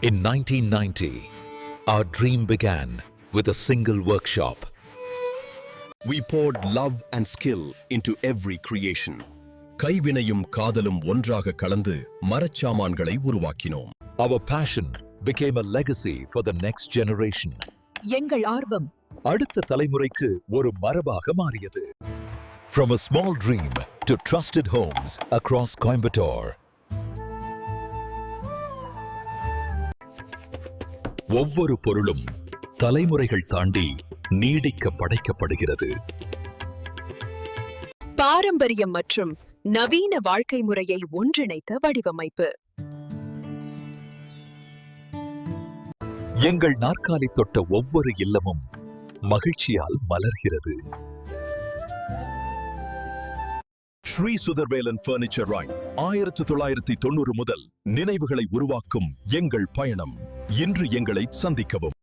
In 1990, our dream began with a single workshop. We poured love and skill into every creation. கைவினையும் காதலும் ஒன்றாக கலந்து மரச்சாமான்களை உருவாக்கினோம். Our passion became a legacy for the next generation. எங்கள் ஆர்வம் அடுத்த தலைமுறைக்கு ஒரு மரபாக மாறியது. From a small dream to trusted homes across Coimbatore. ஒவ்வொரு பொருளும் தலைமுறைகள் தாண்டி நீடிக்க படைக்கப்படுகிறது. பாரம்பரியம் மற்றும் நவீன வாழ்க்கை முறையை ஒன்றிணைத்த வடிவமைப்பு. எங்கள் நாற்காலி தொட்ட ஒவ்வொரு இல்லமும் மகிழ்ச்சியால் மலர்கிறது. ஸ்ரீ சுதர்வேலன் ஃபர்னிச்சர் ராய் 1990 முதல் நினைவுகளை உருவாக்கும் எங்கள் பயணம். இன்று எங்களை சந்திக்கவும்.